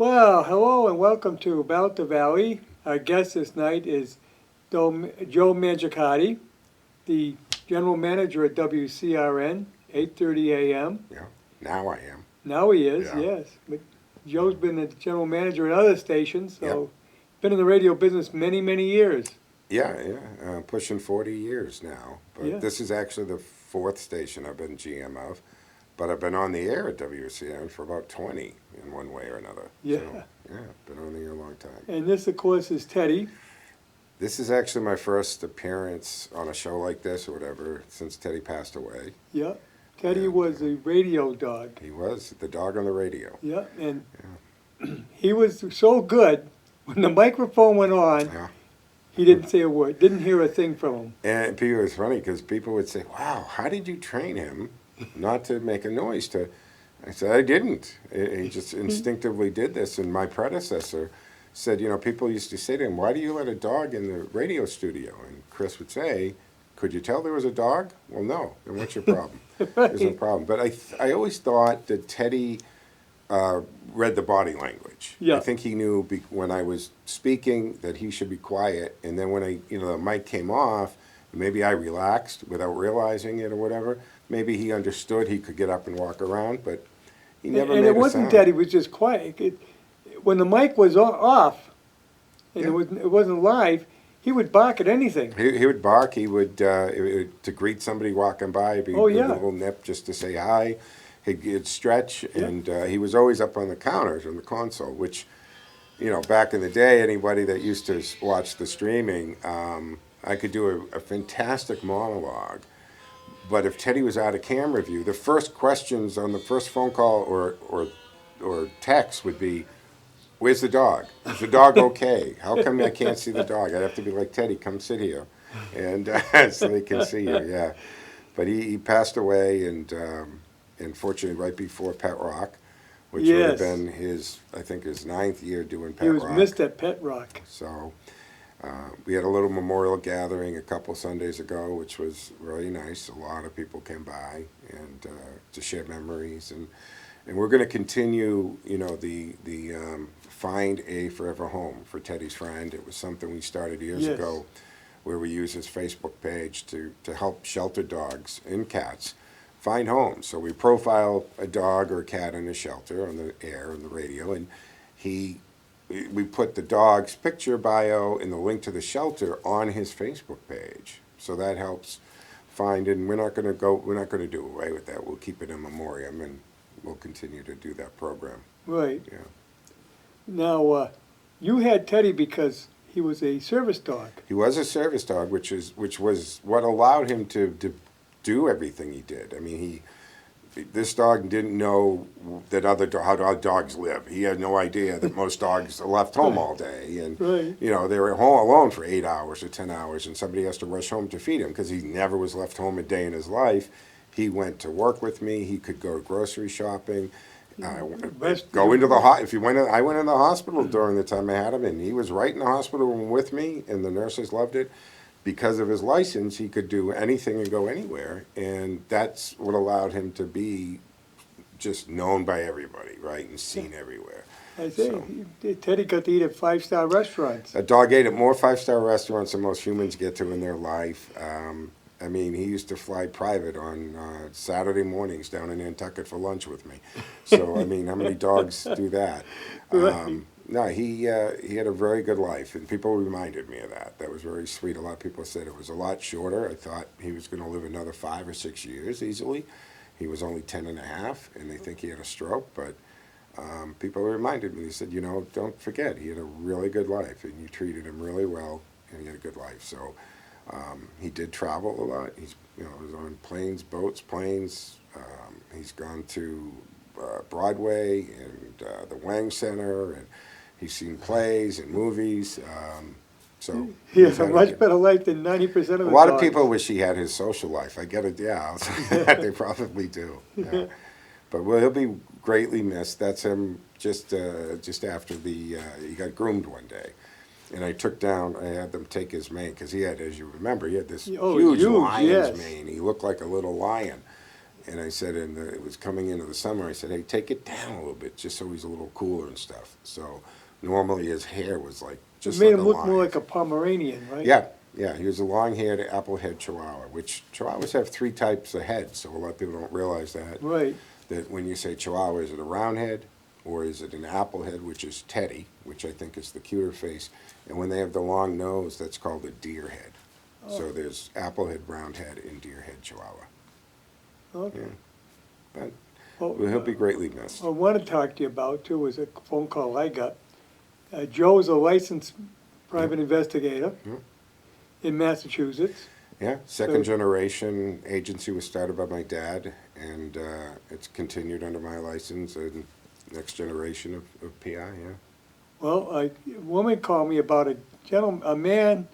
Well, hello and welcome to About the Valley. Our guest this night is Joe Mangiacotti, the general manager at WCRN, 8:30 a.m. Yeah, now I am. Now he is, Yeah. yes. But Joe's been the general manager at other stations, Yep. so been in the radio business many, many years. Yeah, pushing 40 years now. But Yeah. this is actually the fourth station I've been GM of. But I've been on the air at WCN for about 20 in one way or another. Yeah. So, yeah, been on the air a long time. And this, of course, is Teddy. This is actually my first appearance on a show like this or whatever since Teddy passed away. Yeah. Teddy And, was a radio dog. He was the dog on the radio. Yeah, and he was so good, when the microphone went on, Yeah. he didn't say a word, didn't hear a thing from him. And it was funny because people would say, wow, how did you train him not to make a noise? I said, I didn't. He just instinctively did this. And my predecessor said, people used to say to him, why do you let a dog in the radio studio? And Chris would say, could you tell there was a dog? Well, no. Then what's your problem? There's no problem. But I always thought that Teddy read the body language. Yeah. I think he knew when I was speaking that he should be quiet. And then when the mic came off, maybe I relaxed without realizing it or whatever. Maybe he understood he could get up and walk around, but he never And made it wasn't a sound. that he was just quiet. When the mic was off, and Yeah. it wasn't live, he would bark at anything. He would bark. He would to greet somebody walking by. He'd Oh, give yeah. a little nip just to say hi. He'd stretch, Yeah. and he was always up on the counters on the console. Which, back in the day, anybody that used to watch the streaming, I could do a fantastic monologue. But if Teddy was out of camera view, the first questions on the first phone call or text would be, where's the dog? Is the dog okay? How come I can't see the dog? I'd have to be like, Teddy, come sit here. And so they can see you, yeah. But he passed away, and unfortunately right before Pet Rock, which would have Yes. been his 9th year doing Pet He was Rock. missed at Pet Rock. So we had a little memorial gathering a couple Sundays ago, which was really nice. A lot of people came by and to share memories, and we're going to continue, the Find a Forever Home for Teddy's friend. It was something we started years Yes. ago, where we use his Facebook page to help shelter dogs and cats find homes. So we profile a dog or a cat in a shelter on the air, on the radio, and we put the dog's picture, bio, and the link to the shelter on his Facebook page. So that helps find, and we're not going to do away with that. We'll keep it in memoriam, and we'll continue to do that program. Right. Yeah. Now, you had Teddy because he was a service dog. He was a service dog, which was what allowed him to do everything he did. I mean, this dog didn't know that how dogs live. He had no idea that most dogs are left home all day, and Right. they were home alone for 8 hours or 10 hours, and somebody has to rush home to feed him because he never was left home a day in his life. He went to work with me. He could go grocery shopping. Go into the if you went, I went in the hospital during the time I had him, and he was right in the hospital room with me, and the nurses loved it. Because of his license, he could do anything and go anywhere, and that's what allowed him to be just known by everybody, right, and seen everywhere. I say, So- Teddy got to eat at five-star restaurants. A dog ate at more five-star restaurants than most humans get to in their life. I mean, he used to fly private on Saturday mornings down in Nantucket for lunch with me. So, I mean, how many dogs do that? No, he had a very good life, and people reminded me of that. That was very sweet. A lot of people said it was a lot shorter. I thought he was going to live another 5 or 6 years easily. He was only 10 and a half, and they think he had a stroke, but people reminded me. They said, don't forget, he had a really good life, and you treated him really well, and he had a good life. So he did travel a lot. He's was on planes. He's gone to Broadway and the Wang Center, and he's seen plays and movies. So He he's has a had much better life than 90% of the a lot of dogs. people wish he had his social life. I get it, yeah. They probably do. Yeah. But he'll be greatly missed. That's him just after he got groomed one day. And I had them take his mane, because he had, as you remember, he had this Oh, huge huge, lion's yes. mane. He looked like a little lion. And I said, it was coming into the summer, I said, hey, take it down a little bit, just so he's a little cooler and stuff. So normally his hair was like, It just made like him a look lion. more like a Pomeranian, right? Yeah, yeah, he was a long-haired, apple-head Chihuahua, which Chihuahuas have 3 types of heads, so a lot of people don't realize that. Right. That when you say Chihuahua, is it a round head, or is it an apple head, which is Teddy, which I think is the cuter face, and when they have the long nose, that's called a deer head. So there's apple head, round head, and deer head Chihuahua. Okay. Yeah. But Well, he'll be greatly missed. I want to talk to you about, too, was a phone call I got. Joe's a licensed private investigator Yeah. in Massachusetts. Yeah, second generation agency was started by my dad, and it's continued under my license, and next generation of PI, yeah. Well, a woman called me about a man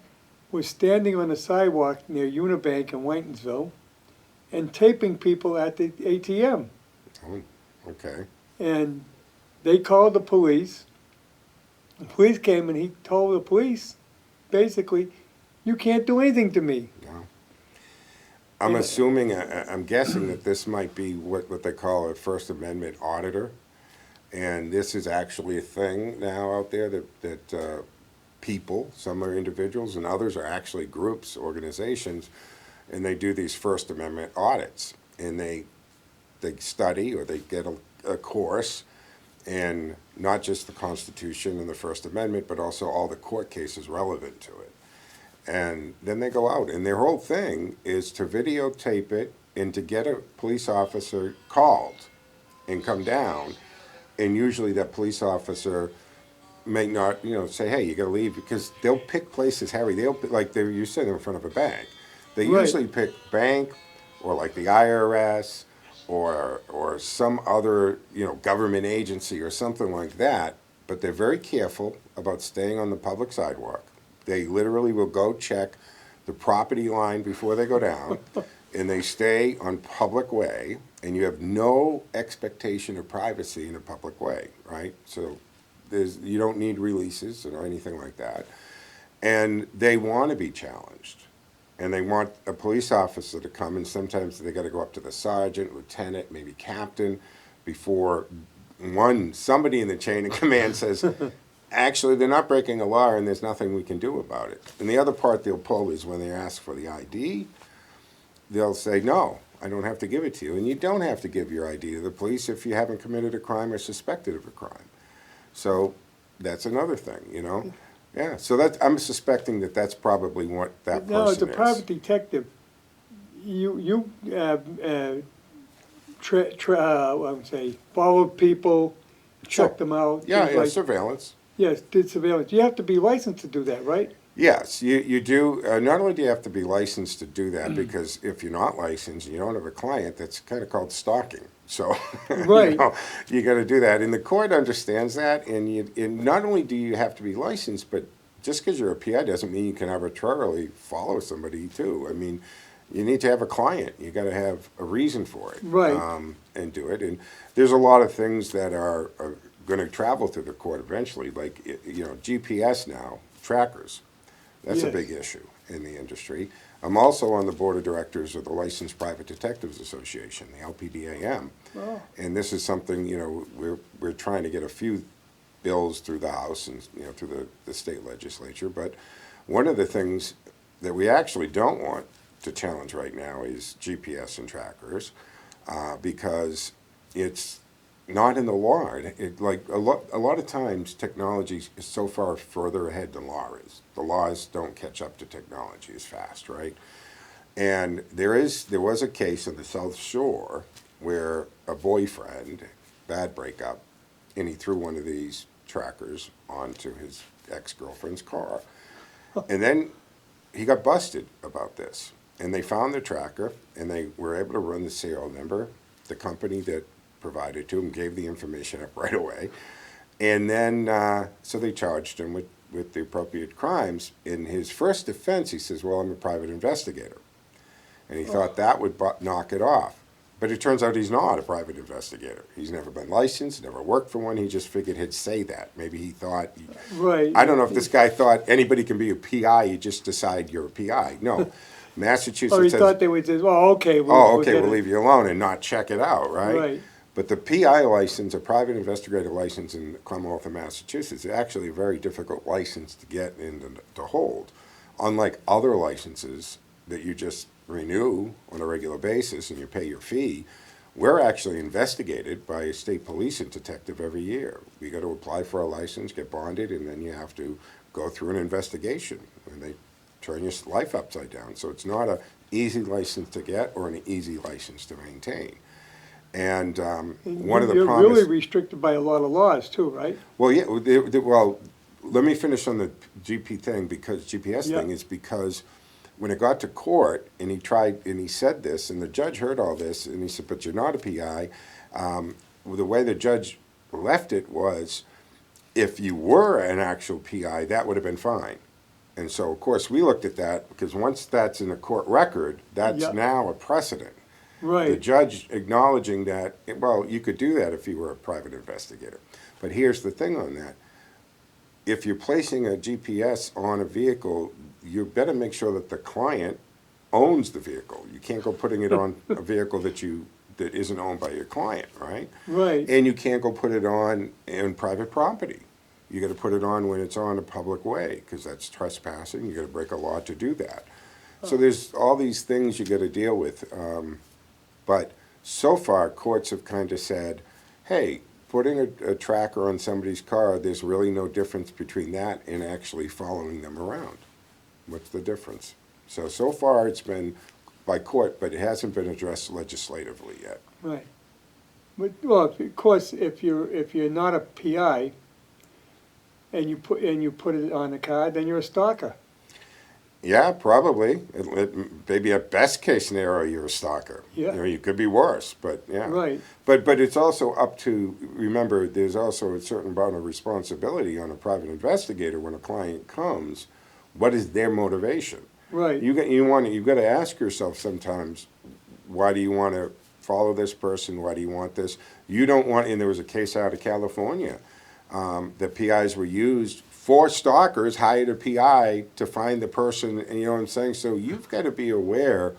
was standing on the sidewalk near Unibank in Whitensville and taping people at the ATM. Oh, okay. And they called the police. The police came and he told the police, basically, you can't do anything to me. No. I'm Yeah. assuming, I'm guessing that this might be what they call a First Amendment auditor. And this is actually a thing now out there that people, some are individuals and others are actually groups, organizations, and they do these First Amendment audits. And they study or they get a course, and not just the Constitution and the First Amendment, but also all the court cases relevant to it. And then they go out, and their whole thing is to videotape it and to get a police officer called and come down. And usually that police officer may not, say, hey, you got to leave, because they'll pick places, Harry. You're sitting in front of a bank. They Right. usually pick bank or like the IRS or some other, government agency or something like that. But they're very careful about staying on the public sidewalk. They literally will go check the property line before they go down, and they stay on public way, and you have no expectation of privacy in a public way, right? So you don't need releases or anything like that. And they want to be challenged. And they want a police officer to come, and sometimes they got to go up to the sergeant, lieutenant, maybe captain, before somebody in the chain of command says, actually, they're not breaking a law and there's nothing we can do about it. And the other part they'll pull is when they ask for the ID, they'll say, no, I don't have to give it to you. And you don't have to give your ID to the police if you haven't committed a crime or suspected of a crime. So that's another thing, Yeah, so I'm suspecting that that's probably what that person is. No, as a private detective, you I would say, followed people, Sure. checked them out. Yeah, things yeah, like- surveillance. Yes, did surveillance. You have to be licensed to do that, right? Yes, you do. Not only do you have to be licensed to do that, because if you're not licensed and you don't have a client, that's kind of called stalking. So Right. you got to do that. And the court understands that. And not only do you have to be licensed, but just because you're a PI doesn't mean you can arbitrarily follow somebody too. I mean, you need to have a client. You got to have a reason for it, Right. and do it. And there's a lot of things that are going to travel through the court eventually, like GPS now, trackers. That's a Yes. big issue in the industry. I'm also on the board of directors of the Licensed Private Detectives Association, the LPDAM. Oh. And this is something, we're trying to get a few bills through the House and, through the state legislature. But one of the things that we actually don't want to challenge right now is GPS and trackers, because it's not in the law. A lot of times technology is so far further ahead than law is. The laws don't catch up to technology as fast, right? And there was a case in the South Shore where a boyfriend, bad breakup, and he threw one of these trackers onto his ex-girlfriend's car. And then he got busted about this. And they found the tracker, and they were able to run the serial number. The company that provided to him gave the information up right away. And then, so they charged him with the appropriate crimes. In his first defense, he says, well, I'm a private investigator. And he thought that would knock it off. But it turns out he's not a private investigator. He's never been licensed, never worked for one. He just figured he'd say that. Maybe he thought, Right. I don't know if this guy thought anybody can be a PI, you just decide you're a PI. No. Massachusetts Or he has, thought they would just, well, okay, we'll get it. leave you alone and not check it out, right? Right, But the PI license, a private investigator license in the Commonwealth of Massachusetts, is actually a very difficult license to get and to hold. Unlike other licenses that you just renew on a regular basis and you pay your fee, we're actually investigated by a state police and detective every year. We got to apply for a license, get bonded, and then you have to go through an investigation. And they turn your life upside down. So it's not an easy license to get or an easy license to maintain. And one of the you're promise. really restricted by a lot of laws too, right? Well, yeah. Well, let me finish on the GP thing because GPS Yeah. thing is because when it got to court and he tried and he said this and the judge heard all this and he said, "But you're not a PI." The way the judge left it was, if you were an actual PI, that would have been fine. And so, of course, we looked at that because once that's in a court record, that's Yeah. now a precedent. The Right, judge acknowledging that, well, you could do that if you were a private investigator. But here's the thing on that. If you're placing a GPS on a vehicle, you better make sure that the client owns the vehicle. You can't go putting it on a vehicle that isn't owned by your client, right? right. And you can't go put it on in private property. You got to put it on when it's on a public way because that's trespassing. You got to break a law to do that. So there's all these things you got to deal with. But so far, courts have kind of said, hey, putting a tracker on somebody's car, there's really no difference between that and actually following them around. What's the difference? So far it's been by court, but it hasn't been addressed legislatively yet. Right. But, well, of course, if you're not a PI and you put it on the car, then you're a stalker. Yeah, probably. Maybe a best case scenario, you're a stalker. Yeah. You know, you could be worse, but yeah. Right. But it's also up to, remember, there's also a certain amount of responsibility on a private investigator when a client comes. What is their motivation? Right. You've got to ask yourself sometimes, why do you want to follow this person? Why do you want this? You don't want, and there was a case out of California, that PIs were used for stalkers, hired a PI to find the person, and you know what I'm saying? So you've got to be aware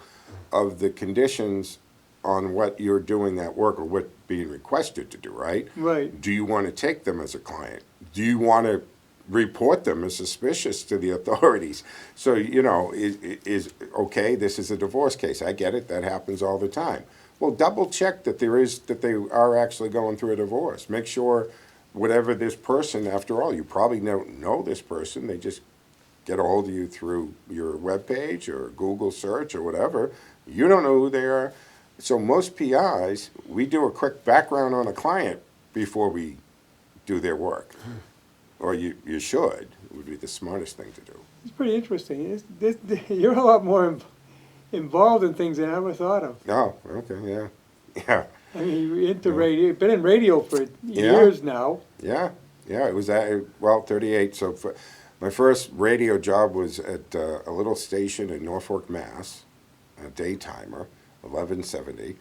of the conditions on what you're doing that work or what being requested to do, right? Right. Do you want to take them as a client? Do you want to report them as suspicious to the authorities? So, you know, is okay, this is a divorce case. I get it, that happens all the time. Well, double check that they are actually going through a divorce. Make sure whatever this person, after all, you probably don't know this person. They just get a hold of you through your webpage or Google search or whatever. You don't know who they are. So most PIs, we do a quick background on a client before we do their work. Or you should. It would be the smartest thing to do. It's pretty interesting. You're a lot more involved in things than I ever thought of. Oh, okay, yeah. Yeah. I mean, you're into radio. Been in radio for years now. Yeah, it was 38. So my first radio job was at a little station in Norfolk, Mass, a daytimer, 1170.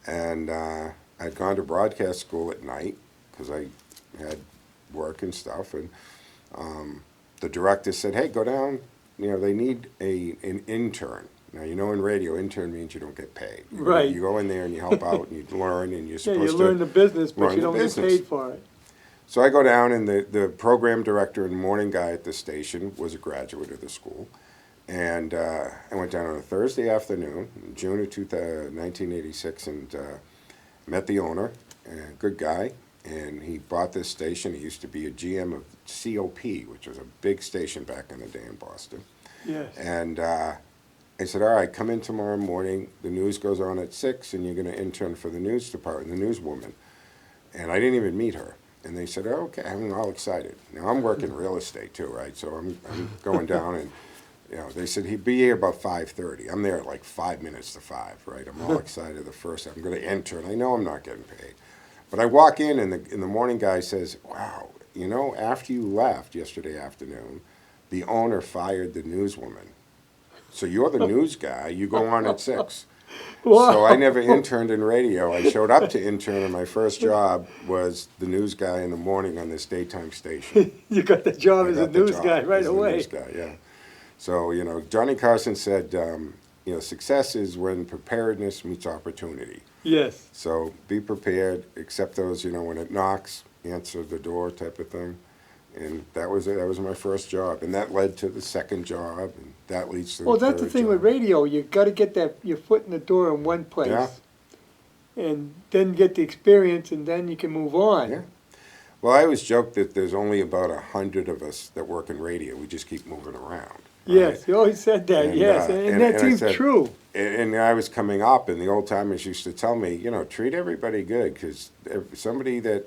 And I'd gone to broadcast school at night because I had work and stuff. And the director said, hey, go down. You know, they need an intern. Now, you know, in radio, intern means you don't get paid. Right. You go in there and you help out and you learn and you're supposed to Yeah, you learn the business, but run you the don't get business. paid for it. So I go down, and the program director and morning guy at the station was a graduate of the school. And I went down on a Thursday afternoon, in June of 1986, and met the owner, a good guy. And he bought this station. He used to be a GM of COP, which was a big station back in the day in Boston. Yes. And I said, all right, come in tomorrow morning. The news goes on at 6, and you're going to intern for the news department, the newswoman. And I didn't even meet her. And they said, oh, okay, I'm all excited. Now, I'm working real estate, too, right? So I'm going down, and, you know, they said he'd be here about 5:30. I'm there at like 5 minutes to 5, right? I'm all excited the first. I'm going to intern. I know I'm not getting paid. But I walk in, and the morning guy says, wow, you know, after you left yesterday afternoon, the owner fired the newswoman. So you're the news guy. You go on at 6. Wow. So I never interned in radio. I showed up to intern, and my first job was the news guy in the morning on this daytime station. You got the job I as a got the news job guy right as the away. news guy, yeah. So, you know, Johnny Carson said, success is when preparedness meets opportunity. Yes. So be prepared, accept those, when it knocks, answer the door type of thing. And that was it. That was my first job. And that led to the second job, and that leads to Well, the that's the third thing job. with radio. You got to get your foot in the door in one place, Yeah. and then get the experience, and then you can move on. Yeah. Well, I always joke that there's only about 100 of us that work in radio. We just keep moving around. Right? Yes, you always said that. And, Yes, and that I seems said- true. And I was coming up, and the old timers used to tell me, treat everybody good, because somebody that,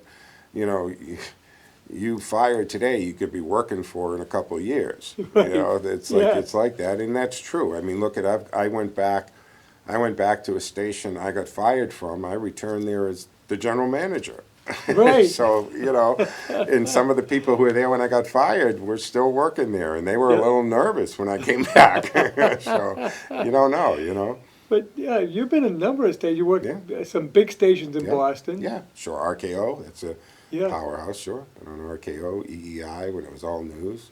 you fired today, you could be working for in a couple of years. Right. It's like that, and that's true. I mean, look at I went back to a station I got fired from. I returned there as the general manager. Right. So, and some of the people who were there when I got fired were still working there, and they were a Yeah. little nervous when I came back. So, you don't know. But yeah, you've been in a number of stations. You worked Yeah. at some big stations in Yeah. Boston. Yeah, sure. RKO, that's a Yeah. powerhouse, sure. And on RKO, EEI, when it was all news.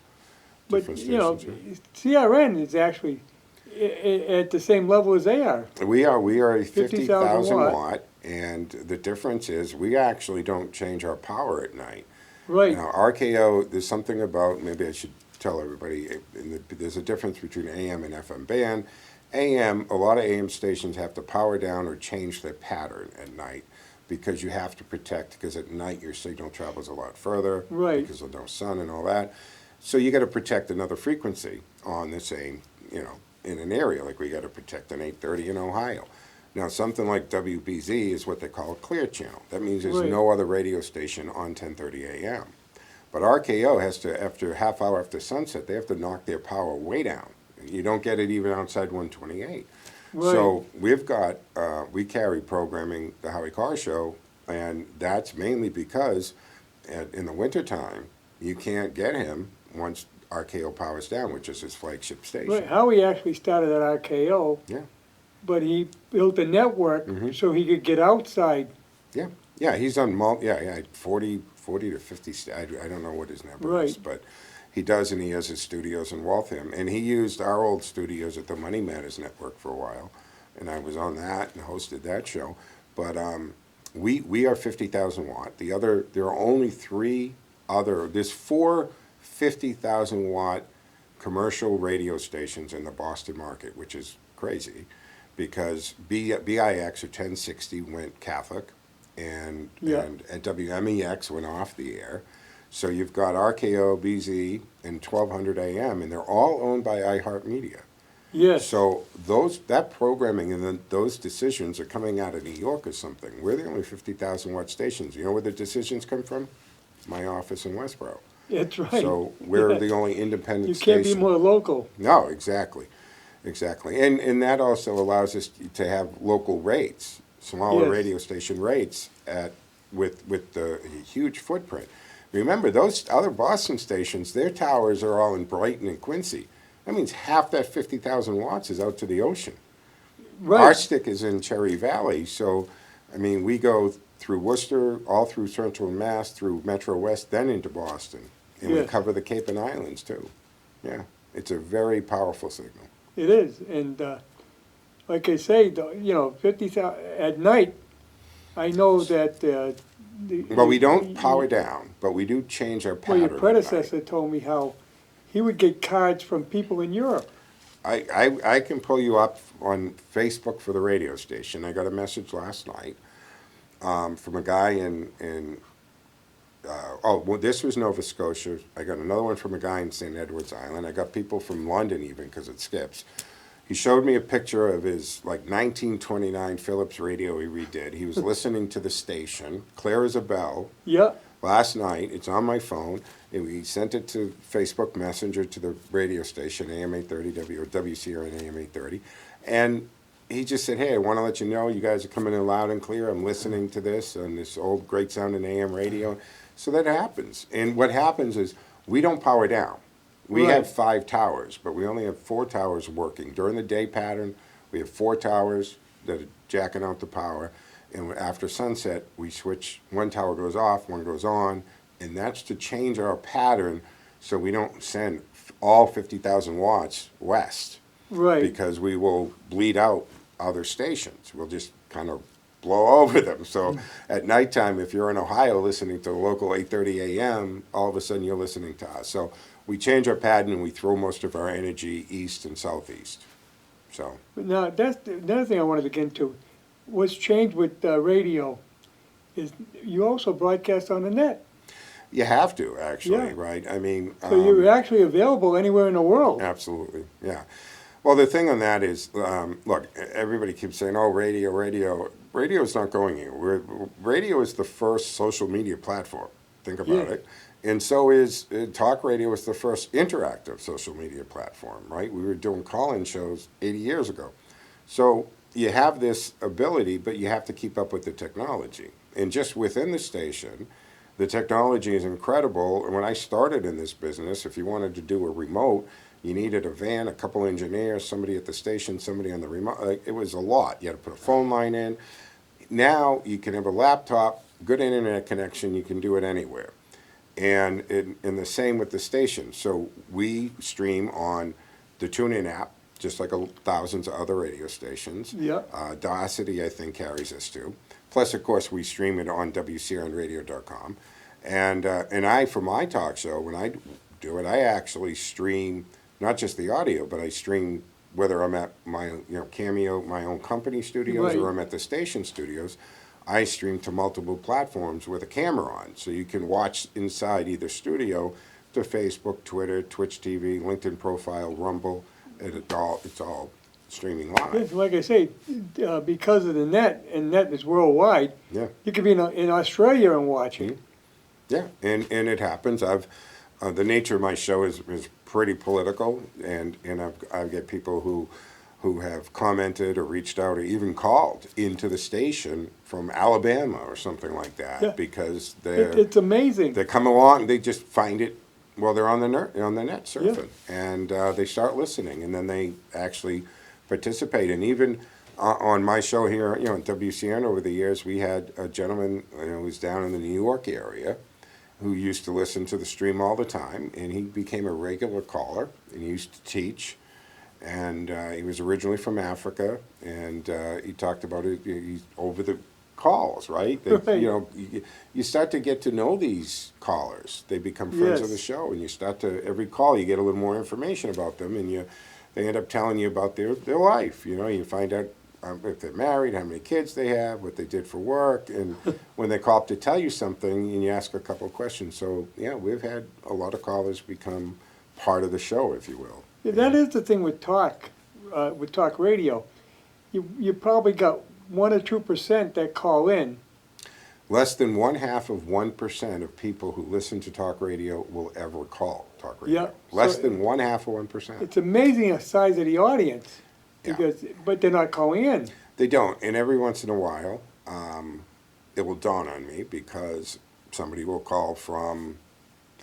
But different stations, CRN is actually at the same level as they are. yeah. We are a 50,000 50,000 watt. watt, and the difference is we actually don't change our power at night. Right. Now, RKO, there's something about, maybe I should tell everybody, there's a difference between AM and FM band. AM, a lot of AM stations have to power down or change their pattern at night because you have to protect, because at night your signal travels a lot further. Right. Because of no sun and all that. So you got to protect another frequency on the same, in an area, like we got to protect an 830 in Ohio. Now, something like WBZ is what they call a clear channel. That means there's Right. no other radio station on 10:30 a.m. But RKO has to, after a half hour after sunset, they have to knock their power way down. You don't get it even outside 128. Right. So we've got, we carry programming, the Howie Carr Show, and that's mainly because in the wintertime, you can't get him once RKO powers down, which is his flagship station. Right. Howie actually started at RKO. Yeah. But he built a network Mhm. so he could get outside. Yeah, he's on 40 to 50, I don't know what his number is, Right. but he does, and he has his studios in Waltham. And he used our old studios at the Money Matters Network for a while, and I was on that and hosted that show. But we are 50,000 watt. There are only there's four 50,000 watt commercial radio stations in the Boston market, which is crazy, because BIX or 1060 went Catholic, and Yeah. and WMEX went off the air. So you've got RKO, BZ, and 1200 AM, and they're all owned by iHeartMedia. Yes. So that programming and then those decisions are coming out of New York or something. We're the only 50,000 watt stations. You know where the decisions come from? My office in Westboro. That's right. So we're the only independent You station. can't be more local. No, exactly. And that also allows us to have local rates, smaller Yes. radio station rates with the huge footprint. Remember, those other Boston stations, their towers are all in Brighton and Quincy. That means half that 50,000 watts is out to the ocean. Right. Our stick is in Cherry Valley, so, we go through Worcester, all through Central Mass, through Metro West, then into Boston. And we Yes. cover the Cape and Islands, too. Yeah, it's a very powerful signal. It is. And like I say, 50,000 at night, I know that Well, we don't power down, but we do change our Well, pattern. your at night. predecessor told me how he would get cards from people in Europe. I can pull you up on Facebook for the radio station. I got a message last night from a guy this was Nova Scotia. I got another one from a guy in St. Edward's Island. I got people from London even, because it skips. He showed me a picture of his 1929 Philips radio he redid. He was listening to the station, clear as a bell, Yeah. last night. It's on my phone. He sent it to Facebook Messenger to the radio station, AM 830, WCRN AM 830. And he just said, hey, I want to let you know you guys are coming in loud and clear. I'm listening to this on this old great sounding AM radio. So that happens. And what happens is we don't power down. We Right. have 5 towers, but we only have 4 towers working. During the day pattern, we have 4 towers that are jacking out the power. And after sunset, we switch. One tower goes off, one goes on. And that's to change our pattern so we don't send all 50,000 watts west. Right. Because we will bleed out other stations. We'll just kind of blow over them. So at nighttime, if you're in Ohio listening to the local 8:30 a.m., all of a sudden you're listening to us. So we change our pattern and we throw most of our energy east and southeast. So But now, that's another thing I wanted to get into. What's changed with radio is you also broadcast on the net. you have to, actually, Yeah. right? I mean, So you're actually available anywhere in the world. absolutely, yeah. Well, the thing on that is, look, everybody keeps saying, "Oh, radio, radio." Radio is not going anywhere. Radio is the first social media platform. Think about Yeah. it. And so is talk radio is the first interactive social media platform, right? We were doing call-in shows 80 years ago. So you have this ability, but you have to keep up with the technology. And just within the station, the technology is incredible. And when I started in this business, if you wanted to do a remote, you needed a van, a couple engineers, somebody at the station, somebody on the remote. It was a lot. You had to put a phone line in. Now you can have a laptop, good internet connection, you can do it anywhere. And the same with the station. So we stream on the TuneIn app, just like thousands of other radio stations. Yeah. Docity, I think, carries us too. Plus, of course, we stream it on WCRNradio.com. And I, for my talk show, when I do it, I actually stream not just the audio, but I stream whether I'm at my Cameo, my own company studios, Right. or I'm at the station studios. I stream to multiple platforms with a camera on, so you can watch inside either studio to Facebook, Twitter, Twitch TV, LinkedIn profile, Rumble. It's all streaming live. Like I say, because of the net, and net is worldwide, Yeah, you could be in Australia and watching. yeah, and it happens. The nature of my show is pretty political, and I get people who have commented or reached out or even called into the station from Alabama or something like that, Yeah. because It's amazing. they come along, they just find it while they're on the net surfing, and they start listening, and then they actually participate. And even on my show here, in WCN over the years, we had a gentleman who was down in the New York area who used to listen to the stream all the time, and he became a regular caller, and he used to teach. And he was originally from Africa, and he talked about it he's over the calls, right? Right. You start to get to know these callers. They become friends of the Yes. show, and you start to, every call, you get a little more information about them, and they end up telling you about their life. You find out if they're married, how many kids they have, what they did for work, and when they call up to tell you something, and you ask a couple of questions. So, yeah, we've had a lot of callers become part of the show, if you will. Yeah, that is the thing with talk radio. You probably got 1 or 2% that call in. Less than 1/2% of people who listen to talk radio will ever call talk radio. Yeah, Less so than 1/2%. It's amazing the size of the audience, Yeah. but they're not calling in. They don't, and every once in a while, it will dawn on me because somebody will call from,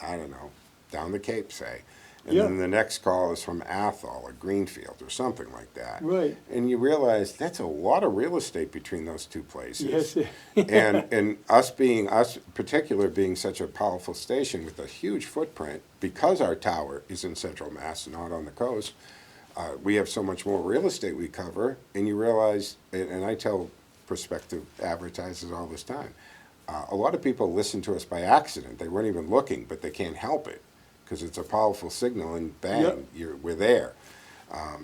I don't know, down the Cape, say, and Yeah. then the next call is from Athol or Greenfield or something like that. Right. And you realize that's a lot of real estate between those two places. Yes. and us particular being such a powerful station with a huge footprint, because our tower is in Central Mass, not on the coast, we have so much more real estate we cover, and you realize, and I tell prospective advertisers all this time, a lot of people listen to us by accident. They weren't even looking, but they can't help it because it's a powerful signal, and bang, Yep. we're there.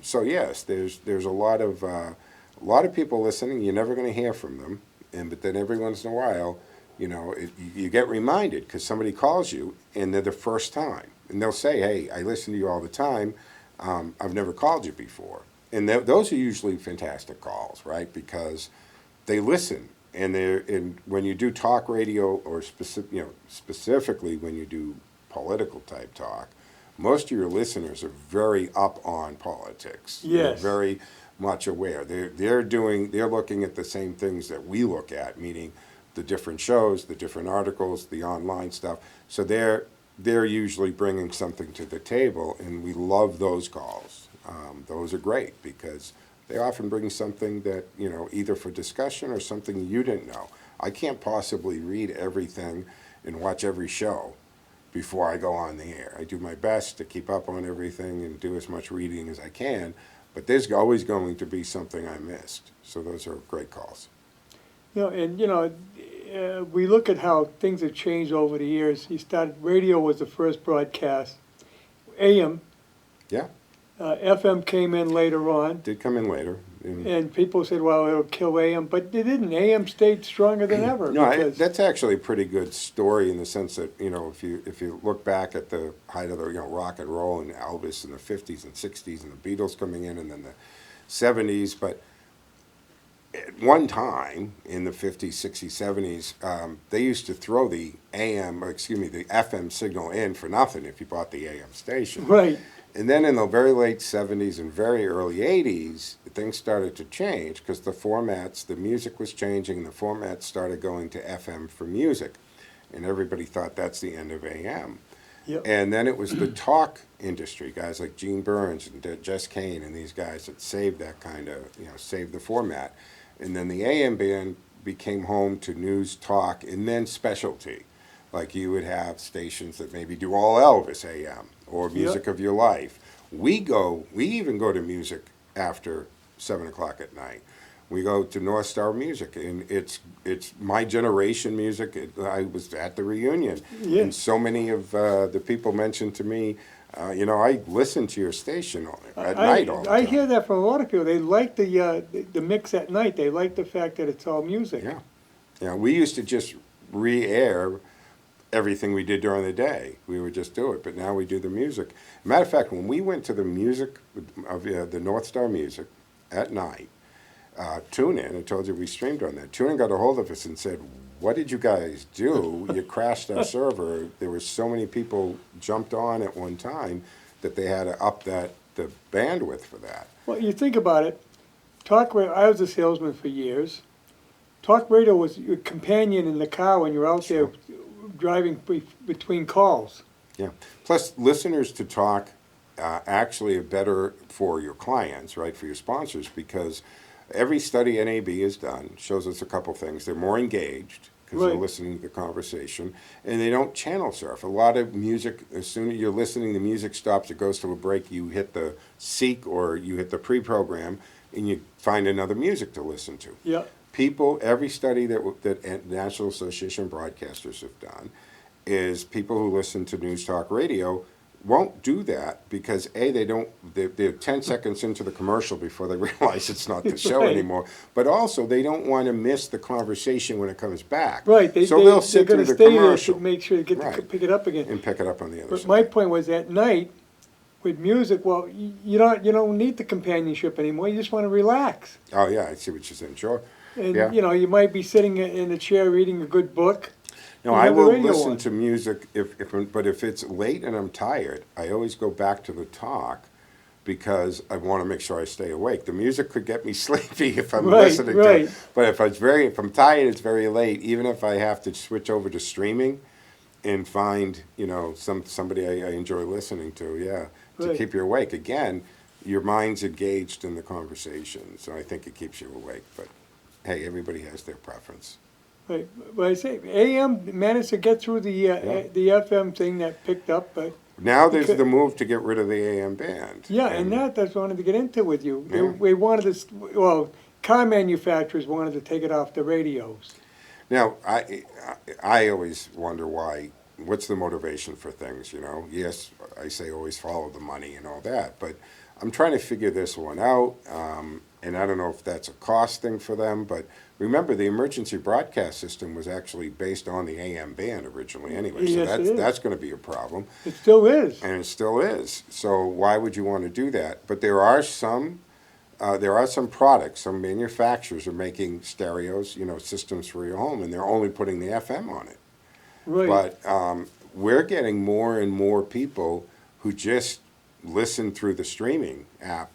So yes, there's a lot of people listening. You're never going to hear from them, but then every once in a while, you get reminded because somebody calls you and they're the first time, and they'll say, "Hey, I listen to you all the time. I've never called you before," and those are usually fantastic calls, right? Because they listen, and when you do talk radio or specifically when you do political type talk, most of your listeners are very up on politics. Yes. They're very much aware. They're looking at the same things that we look at, meaning the different shows, the different articles, the online stuff. So they're usually bringing something to the table, and we love those calls. Those are great because they often bring something that, either for discussion or something you didn't know. I can't possibly read everything and watch every show before I go on the air. I do my best to keep up on everything and do as much reading as I can, but there's always going to be something I missed. So those are great calls. We look at how things have changed over the years. Radio was the first broadcast, AM. Yeah. FM came in later on. Did come in later. And people said, well, it'll kill AM, but it didn't. AM stayed stronger than ever. No, that's actually a pretty good story in the sense that, if you look back at the height of the, rock and roll and Elvis in the 50s and 60s and the Beatles coming in and then the 70s, but at one time in the 50s, 60s, 70s, they used to throw the FM signal in for nothing if you bought the AM station. Right. And then in the very late 70s and very early 80s, things started to change because the music was changing, and the formats started going to FM for music. And everybody thought that's the end of AM. Yep. And then it was the talk industry, guys like Gene Burns and Jess Kane and these guys that saved that kind of, saved the format. And then the AM band became home to news, talk, and then specialty. Like you would have stations that maybe do all Elvis AM or music of your life. We even go to music after 7 o'clock at night. We go to North Star Music, and it's my generation music. I was at the reunion, and so many of the people mentioned to me, I listen to your station at night all the time. I hear that from a lot of people. They like the mix at night. They like the fact that it's all music. Yeah. We used to just re-air everything we did during the day. We would just do it, but now we do the music. Matter of fact, when we went to the music of the North Star Music at night, TuneIn, I told you we streamed on that. TuneIn got a hold of us and said, "What did you guys do? You crashed our server." There were so many people jumped on at one time that they had to up the bandwidth for that. Well, you think about it. Talk radio. I was a salesman for years. Talk radio was your companion in the car when you're out there driving between calls. Yeah. Plus, listeners to talk actually are better for your clients, right, for your sponsors, because every study NAB has done shows us a couple things. They're more engaged because they're listening to the conversation, and they don't channel surf. A lot of music, as soon as you're listening, the music stops, it goes to a break, you hit the seek or you hit the pre-program, and you find another music to listen to. Yeah. People, every study that National Association of Broadcasters have done is people who listen to news talk radio won't do that because they're 10 seconds into the commercial before they realize it's not the show anymore. But also they don't want to miss the conversation when it comes back. Right. They'll sit through the commercial to make sure to pick it up again. And pick it up on the other side. But my point was at night with music. Well, you don't need the companionship anymore. You just want to relax. Oh yeah, I see what you're saying. Sure. And you might be sitting in a chair reading a good book. No, I will listen to music but if it's late and I'm tired, I always go back to the talk because I want to make sure I stay awake. The music could get me sleepy if I'm listening to it. But if I'm tired, it's very late. Even if I have to switch over to streaming and find somebody I enjoy listening to, to keep you awake. Again, your mind's engaged in the conversation, so I think it keeps you awake. But hey, everybody has their preference. Right, but I say AM managed to get through the FM thing that picked up, but now there's the move to get rid of the AM band. Yeah, and that's what I wanted to get into with you. Yeah. We wanted this. Well, car manufacturers wanted to take it off the radios. Now, I always wonder why. What's the motivation for things? Yes, I say always follow the money and all that, but I'm trying to figure this one out. And I don't know if that's a cost thing for them, but remember the emergency broadcast system was actually based on the AM band originally anyway, so that's going to be a problem. It still is. And it still is. So why would you want to do that? But there are some products, some manufacturers are making stereos, systems for your home, and they're only putting the FM on it. Right. But we're getting more and more people who just listen through the streaming app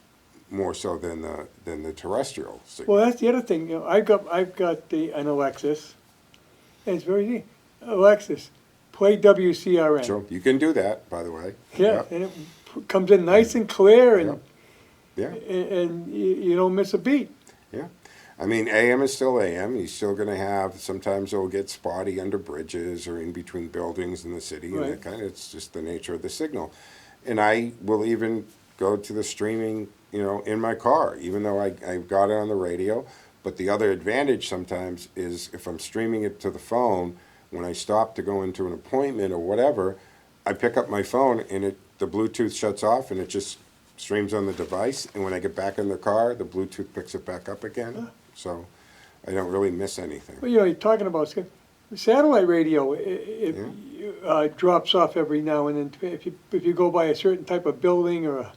more so than the terrestrial signal. Well, that's the other thing. I've got an Alexis, and it's very easy. Alexis, play WCRN. Sure, you can do that, by the way. Yeah, and it comes in nice and clear, and Yeah. and you don't miss a beat. Yeah. I mean, AM is still AM. You're still going to have, sometimes it'll get spotty under bridges or in between buildings in the city, and Right. that kind of, it's just the nature of the signal. And I will even go to the streaming, in my car, even though I've got it on the radio. But the other advantage sometimes is if I'm streaming it to the phone, when I stop to go into an appointment or whatever, I pick up my phone and the Bluetooth shuts off and it just streams on the device. And when I get back in the car, the Bluetooth picks it back up again. So I don't really miss anything. Well, you're talking about satellite radio. It drops off every now and then if you go by a certain type of building or a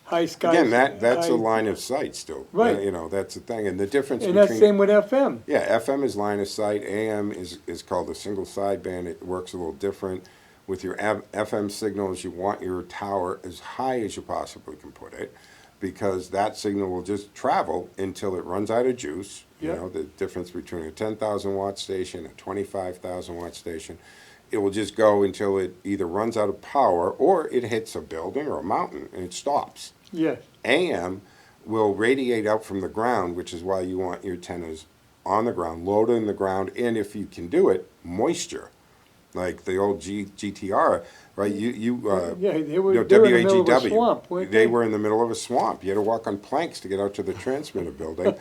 high sky. Again, that's a line of sight still. Right. That's the thing. And the difference And between... that's same with FM. Yeah, FM is line of sight. AM is called a single sideband. It works a little different. With your FM signals, you want your tower as high as you possibly can put it, because that signal will just travel until it runs out of juice. Yeah. The difference between a 10,000 watt station, a 25,000 watt station, it will just go until it either runs out of power or it hits a building or a mountain and it stops. Yes. AM will radiate out from the ground, which is why you want your antennas on the ground, loaded in the ground, and if you can do it, moisture. Like the old GTR, right? Yeah, they were in the middle of a swamp, weren't They they? were in the middle of a swamp. You had to walk on planks to get out to the transmitter building,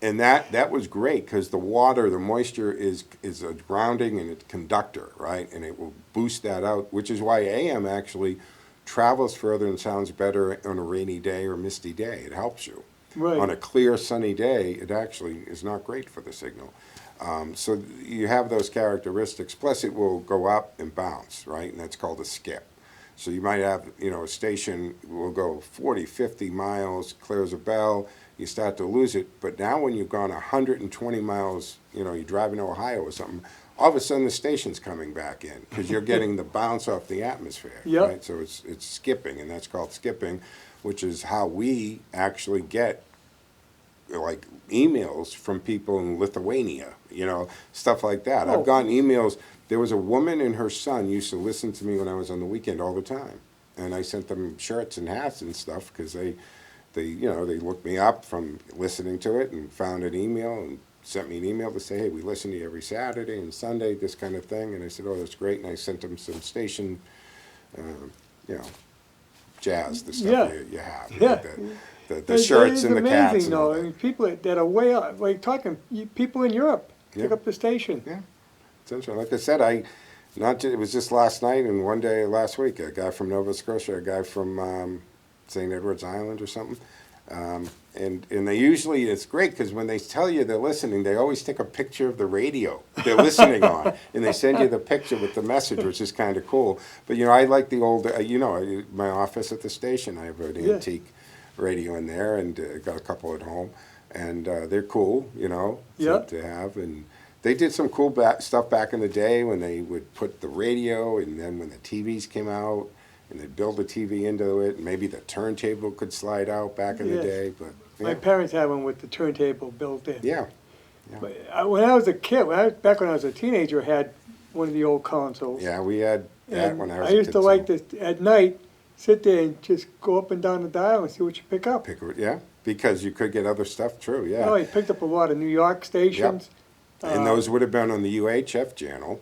and that was great because the water, the moisture is a grounding and a conductor, right? And it will boost that out, which is why AM actually travels further and sounds better on a rainy day or misty day. It helps you. Right. On a clear sunny day, it actually is not great for the signal. So you have those characteristics, plus it will go up and bounce, right? And that's called a skip. So you might have, a station will go 40, 50 miles, clears a bell, you start to lose it. But now when you've gone 120 miles, you're driving to Ohio or something, all of a sudden the station's coming back in because you're getting the bounce off the atmosphere, Yep. right? So it's skipping, and that's called skipping, which is how we actually get like emails from people in Lithuania, stuff like that. Oh. I've gotten emails. There was a woman and her son used to listen to me when I was on the weekend all the time, and I sent them shirts and hats and stuff because they looked me up from listening to it and found an email and sent me an email to say, hey, we listen to you every Saturday and Sunday, this kind of thing. And I said, oh, that's great. And I sent them some station, jazz, the stuff Yeah. you have. Yeah. The shirts and the cats. It's amazing, And all though. I that. mean, people that are way out, like people in Europe pick Yeah. up the station. Yeah, essentially. Like I said, it was just last night and one day last week, a guy from Nova Scotia, a guy from St. Edward's Island or something. And they usually, it's great because when they tell you they're listening, they always take a picture of the radio they're listening on, and they send you the picture with the message, which is kind of cool. But, I like the old, my office at the station, I have an Yeah. antique radio in there, and got a couple at home, and they're cool, Yep. to have. And they did some cool stuff back in the day when they would put the radio, and then when the TVs came out, and they'd build a TV into it, and maybe the turntable could slide out back in the Yes. day. But My yeah, parents had one with the turntable built in. yeah. But when I was a kid, back when I was a teenager, I had one of the old consoles. Yeah, we had that And when I was I a used kid, to like so to, at night, sit there and just go up and down the dial and see what you pick up. yeah, because you could get other stuff. True, yeah. Oh, I picked up a lot of New York stations. And those would have been on the UHF channel,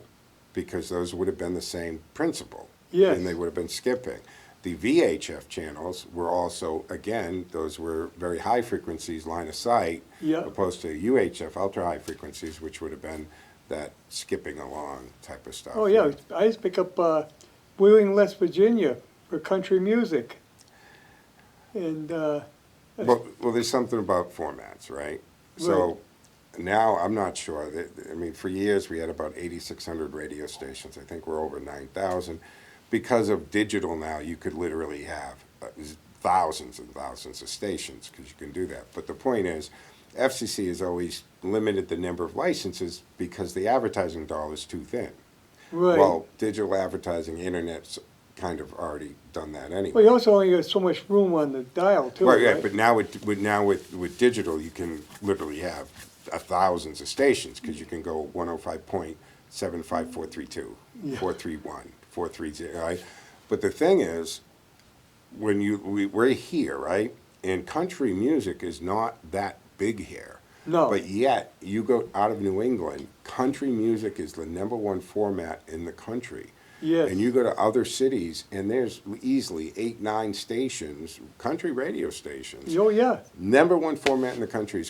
because those would have been the same principle. Yes. And they would have been skipping. The VHF channels were also, again, those were very high frequencies, line of sight, Yeah. opposed to UHF, ultra high frequencies, which would have been that skipping along type of stuff. Oh, yeah, I used to pick up Wheeling, West Virginia for country music. And, Well, there's something about formats, right? So now I'm not sure. I mean, for years we had about 8,600 radio stations. I think we're over 9,000. Because of digital now, you could literally have thousands and thousands of stations because you can do that. But the point is, FCC has always limited the number of licenses because the advertising dollar is too thin. right. Well, digital advertising, internet's kind of already done that anyway. Well, you also only got so much room on the dial, too, Right, yeah, right? but now with digital, you can literally have thousands of stations because you can go 105.75432, Yeah. 431, 430, right? But the thing is, when we're here, right? And country music is not that big here. No. But yet, you go out of New England, country music is the #1 format in the country. Yes. And you go to other cities, and there's easily 8, 9 stations, country radio stations. Oh, yeah. #1 format in the country is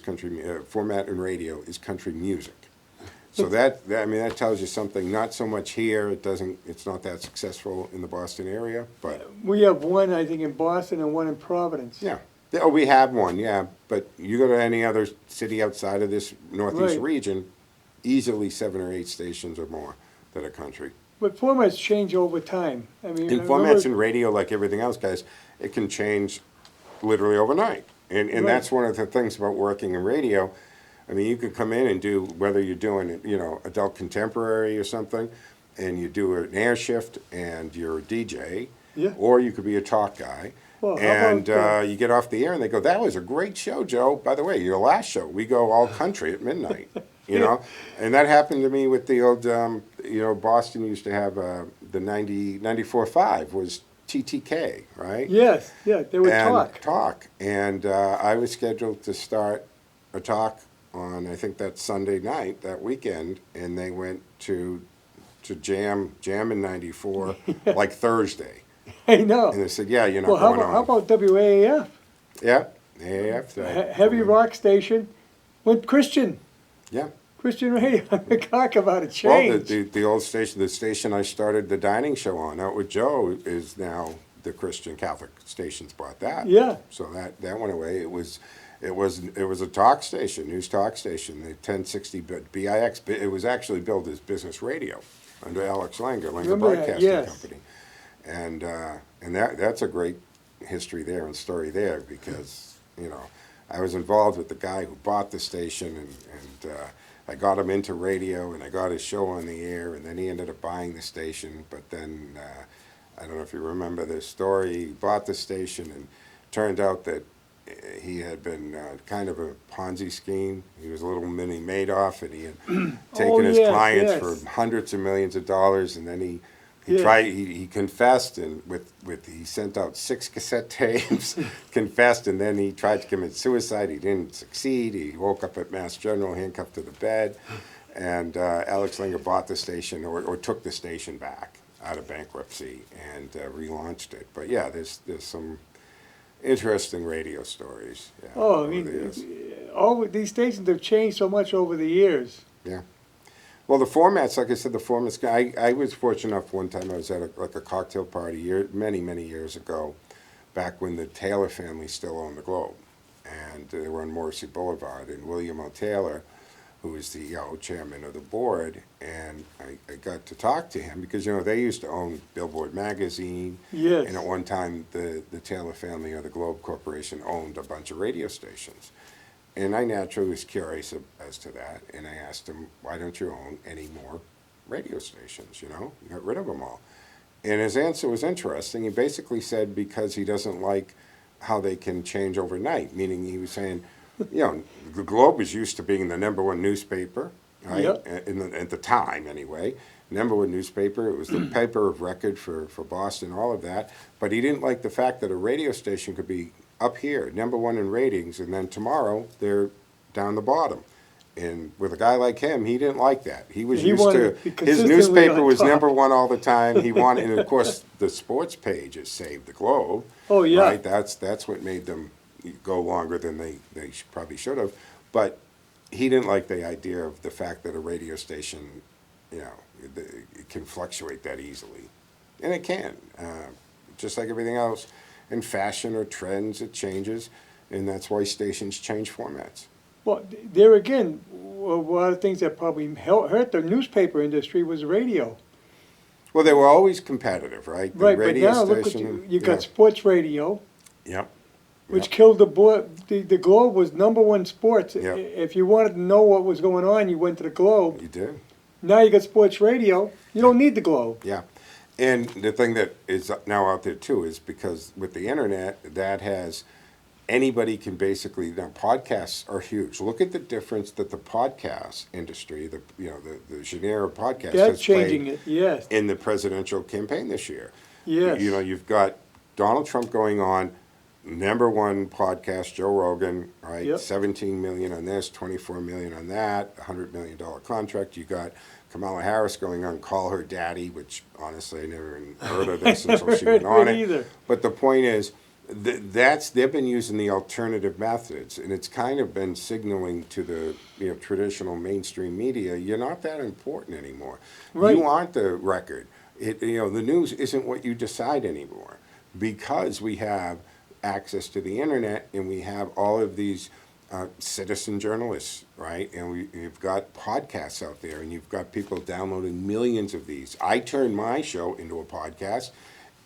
format in radio is country music. So that tells you something. Not so much here. It's not that successful in the Boston area, but We have one, I think, in Boston and one in Providence. yeah. Oh, we have one, yeah. But you go to any other city outside of this Northeast Right. region, easily 7 or 8 stations or more that are country. But formats change over time. I mean, In formats in radio, like everything else, guys, it can change literally overnight. And Right. that's one of the things about working in radio. I mean, you could come in and do, whether you're doing, adult contemporary or something, and you do an air shift and you're a DJ, Yeah. or you could be a talk guy. Well, how And about, you get off the air and they go, "That was a great show, Joe. By the way, your last show, we go all country at midnight." And that happened to me with the old, Boston used to have the 94.5 was TTK, right? Yes, yeah, they would And talk. And I was scheduled to start a talk on, I think that Sunday night, that weekend, and they went to jam in 94 like Thursday. I know. And they said, "Yeah, you're not Well, going on." how about WAAF? Yeah, AAF. Heavy rock station. Went Christian. Yeah. Christian radio. Talk about a Well, change. the old station, the station I started the dining show on out with Joe is now the Christian Catholic stations bought that. Yeah. So that went away. It was a talk station, news talk station, the 1060 BIX. It was actually billed as business radio under Alex Langer Remember that, Broadcasting yes. Company, and that's a great history there and story there because I was involved with the guy who bought the station and I got him into radio and I got his show on the air and then he ended up buying the station. But then I don't know if you remember this story. He bought the station and turned out that he had been kind of a Ponzi scheme. He was a little mini Madoff, and he had taken his yes, clients yes. for hundreds of millions of dollars. And then he Yeah. tried. He confessed, and he sent out 6 cassette tapes. Confessed, and then he tried to commit suicide. He didn't succeed. He woke up at Mass General, handcuffed to the bed, and Alex Langer bought the station or took the station back out of bankruptcy and relaunched it. But yeah, there's some interesting radio stories. Yeah, Oh, I over mean, the years. all of these stations have changed so much over the years. Yeah. Well, the formats, like I said, the formats. I was fortunate enough one time. I was at a cocktail party many years ago, back when the Taylor family still owned the Globe, and they were on Morrissey Boulevard. And William O. Taylor, who was the chairman of the board, and I got to talk to him because they used to own Billboard magazine. Yes. And at one time, the Taylor family or the Globe Corporation owned a bunch of radio stations. And I naturally was curious as to that, and I asked him, "Why don't you own any more radio stations? You got rid of them all." And his answer was interesting. He basically said because he doesn't like how they can change overnight, meaning he was saying, the Globe was used to being the #1 newspaper, right? Yep. At the time, anyway. #1 newspaper. It was the paper of record for Boston, all of that. But he didn't like the fact that a radio station could be up here, #1 in ratings, and then tomorrow they're down the bottom. And with a guy like him, he didn't like that. He was He used wanted to to be his consistently newspaper on was top. #1 all the time. He wanted, and of course, the sports pages saved the Globe. Oh, yeah. Right. That's what made them go longer than they probably should have. But he didn't like the idea of the fact that a radio station, it can fluctuate that easily, and it can, just like everything else. In fashion or trends, it changes, and that's why stations change formats. Well, there again, a lot of things that probably hurt the newspaper industry was radio. Well, they were always competitive, right? The Right, but radio now look what station, you got sports radio, Yep. which Yep. killed the board. The Globe was #1 sports. Yep. If you wanted to know what was going on, you went to the Globe. You did. Now you got sports radio. You don't need the Globe. Yeah. And the thing that is now out there too is because with the internet, that has anybody can basically now podcasts are huge. Look at the difference that the podcast industry, the genre of podcast That's has played changing it. Yes. in the presidential campaign this year. Yes. You've got Donald Trump going on #1 podcast, Joe Rogan, right? Yep. 17 million on this, 24 million on that, $100 million contract. You got Kamala Harris going on Call Her Daddy, which honestly I never even heard of this until she went on it. Either. But the point is, they've been using the alternative methods, and it's kind of been signaling to the traditional mainstream media, you're not that important anymore. Right. You aren't the record. The news isn't what you decide anymore, because we have access to the internet and we have all of these citizen journalists, right? And you've got podcasts out there, and you've got people downloading millions of these. I turn my show into a podcast,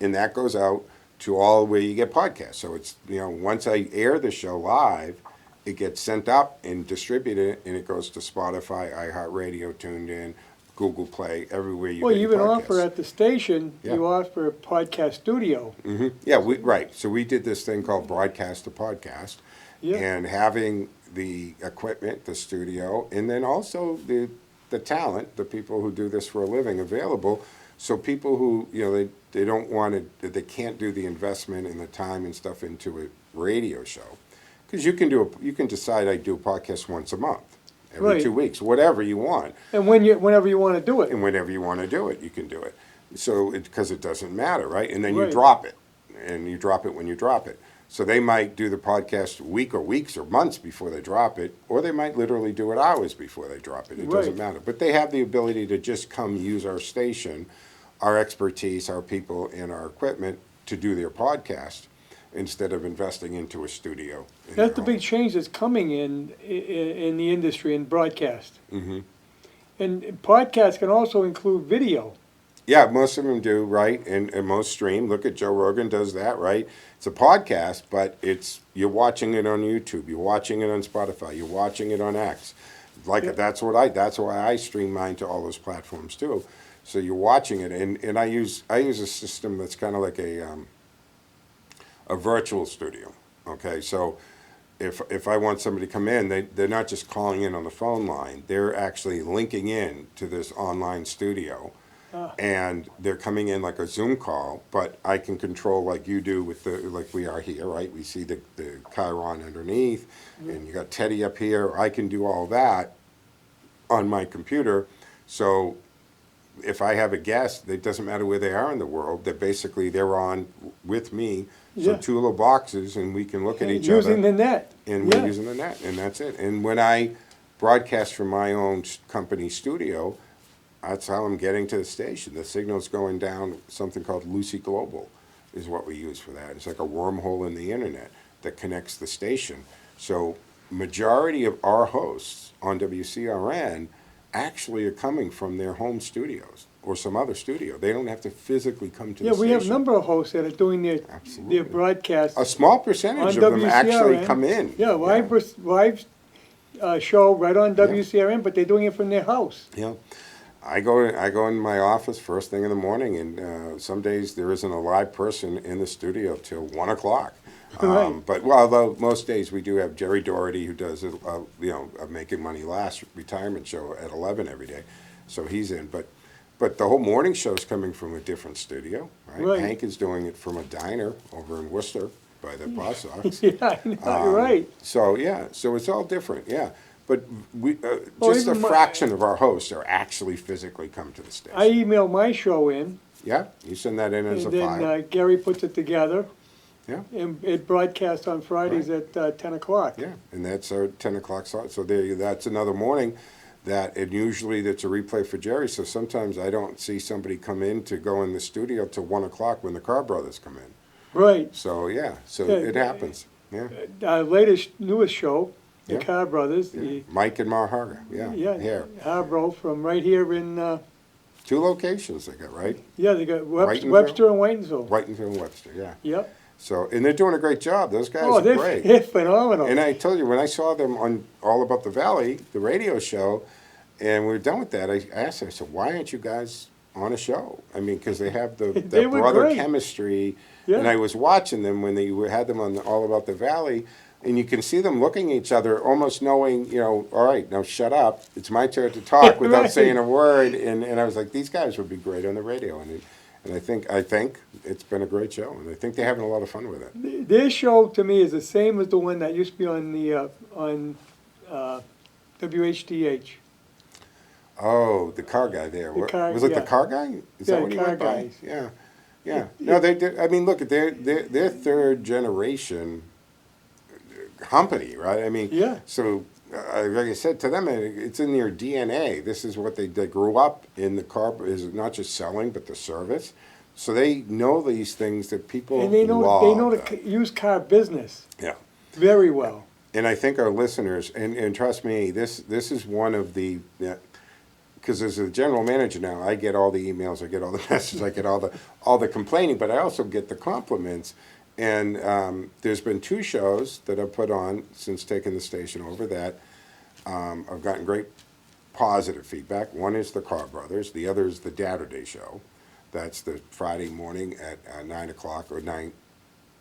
and that goes out to all where you get podcasts. So it's, once I air the show live, it gets sent up and distributed, and it goes to Spotify, iHeartRadio, TuneIn, Google Play, everywhere you Well, get you even podcasts. offer at the station, Yeah. you offer a podcast studio. Mm-hmm. Yeah, right. So we did this thing called Broadcast to Podcast, Yeah. and having the equipment, the studio, and then also the talent, the people who do this for a living available. So people who they don't want to, they can't do the investment and the time and stuff into a radio show, because you can decide I do a podcast once a month, every Right. 2 weeks, whatever you want. And whenever you want to do it. And whenever you want to do it, you can do it. So because it doesn't matter, right? And then you Right. drop it, and you drop it when you drop it. So they might do the podcast weeks or months before they drop it, or they might literally do it hours before they drop it. It doesn't Right. matter. But they have the ability to just come use our station, our expertise, our people, and our equipment to do their podcast instead of investing into a studio. in That's the their big home. change that's coming in the industry in broadcast. Mm-hmm. And podcasts can also include video. Yeah, most of them do, right? And most stream. Look at Joe Rogan does that, right? It's a podcast, but you're watching it on YouTube, you're watching it on Spotify, you're watching it on X. Yeah. That's why I stream mine to all those platforms too. So you're watching it, and I use a system that's kind of like a virtual studio. Okay, so if I want somebody to come in, they're not just calling in on the phone line, they're actually linking in to this online studio. And they're coming in like a Zoom call, but I can control like you do like we are here, right? We see the Chiron underneath, and you got Teddy up here. I can do all that on my computer. So if I have a guest, it doesn't matter where they are in the world. They're on with me. So Yeah. two little boxes, and we can look at each Using other. the net. And Yeah. we're using the net, and that's it. And when I broadcast from my own company studio, that's how I'm getting to the station. The signal's going down something called Lucy Global is what we use for that. It's like a wormhole in the internet that connects the station. So majority of our hosts on WCRN actually are coming from their home studios or some other studio. They don't have to physically come to the Yeah, station. we have a number of hosts that are doing Absolutely. their broadcasts A small percentage on of them actually WCRN. come in. Yeah, live show right on WCRN, but they're doing it from their house. Yeah. I go in my office first thing in the morning, and some days there isn't a live person in the studio till 1 o'clock. Right. But although most days we do have Jerry Doherty, who does a Making Money Last retirement show at 11 every day, so he's in. But the whole morning show's coming from a different studio. Right? Right. Hank is doing it from a diner over in Worcester by the Paw Sox. Yeah, I know, you're right. So it's all different. Yeah. But we Well, just a even my- fraction of our hosts are actually physically come to the station. I email my show in, Yeah, you send that in as and a then file. Gary puts it together, Yeah, and it broadcasts on Fridays at 10 o'clock. yeah, and that's our 10 o'clock slot. So that's another morning and usually that's a replay for Jerry. So sometimes I don't see somebody come in to go in the studio till 1 o'clock when the Carr brothers come in. Right. So yeah, Yeah. it happens. Yeah, Our newest show, the Yeah. Carr Brothers, yeah. Mike and Mar Harger. Yeah, here. Harborough, from right here in, 2 locations they got, right? they got Whitensville? Webster and Whitensville. Whitensville and Webster. Yeah. Yep. So and they're doing a great job. Those guys Oh, are they're, great. they're phenomenal. And I told you, when I saw them on All About the Valley, the radio show, and we were done with that, I asked them, I said, why aren't you guys on a show? I mean, because they have They that were brother great. chemistry. Yeah. And I was watching them when they had them on All About the Valley, and you can see them looking at each other, almost knowing, all right, now shut up. It's my turn to talk without Right. saying a word. And I was like, these guys would be great on the radio. And I think it's been a great show, and I think they're having a lot of fun with it. Their show to me is the same as the one that used to be on the, WHDH. Oh, the car guy there. Was it yeah. the car guy? Is Yeah, that what he car went by? guys. Yeah, yeah. No, I mean, look, they're third generation company, right? I mean, Yeah. so like I said to them, it's in their DNA. This is what they grew up in. The car is not just selling, but the service. So they know these things that people And they know love. the used car business Yeah. very well. And I think our listeners, and trust me, this is one of the, because as a general manager now, I get all the emails, I get all the messages, I get all the complaining, but I also get the compliments. And there's been 2 shows that I've put on since taking the station over that I've gotten great positive feedback. One is the Carr Brothers, the other is the Datter show. That's the Friday morning at 9 o'clock or 9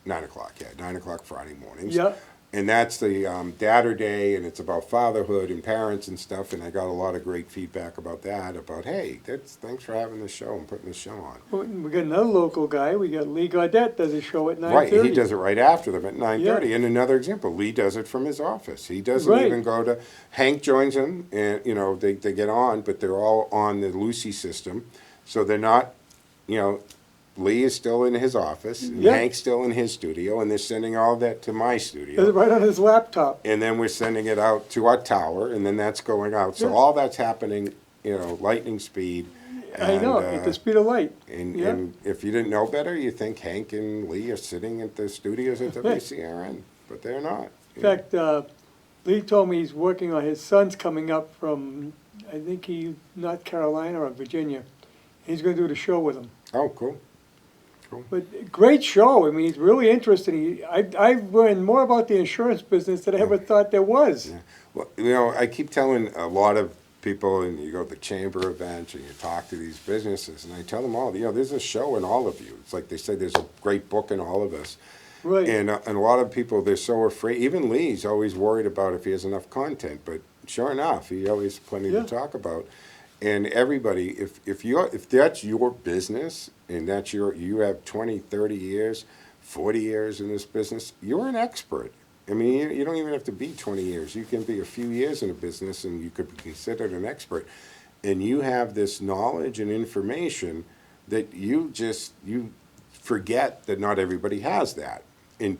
o'clock, yeah, 9 o'clock Friday mornings. Yeah. And that's the Datter Day, and it's about fatherhood and parents and stuff. And I got a lot of great feedback about that. About hey, thanks for having this show and putting this show on. Well, we got another local guy. We got Lee Gaudette does a show at 9:30. Right, he does it right after them at 9:30. Yeah. And another example, Lee does it from his office. He doesn't Right. even go to. Hank joins him, and they get on, but they're all on the Lucy system, so they're not, Lee is still in his office, and Yeah. Hank's still in his studio, and they're sending all that to my studio. Does it right on his laptop. And then we're sending it out to our tower, and then that's going out. So Yeah. all that's happening, lightning speed. I know, at the speed of light. And, Yeah. and if you didn't know better, you think Hank and Lee are sitting at the studios at WCRN, but they're not. In fact, Lee told me he's working on his son's coming up from, I think North Carolina or Virginia. He's going to do the show with him. Oh, cool. But great show. I mean, he's really interesting. I've learned more about the insurance business than I ever thought there was. Yeah. Well, I keep telling a lot of people, and you go to the chamber events and you talk to these businesses, and I tell them all, there's a show in all of you. It's like they say there's a great book in all of us. Right. And a lot of people, they're so afraid. Even Lee's always worried about if he has enough content, but sure enough, he always has plenty Yeah. to talk about. And everybody, if that's your business and you have 20, 30 years, 40 years in this business, you're an expert. I mean, you don't even have to be 20 years. You can be a few years in a business and you could be considered an expert. And you have this knowledge and information that you forget that not everybody has that,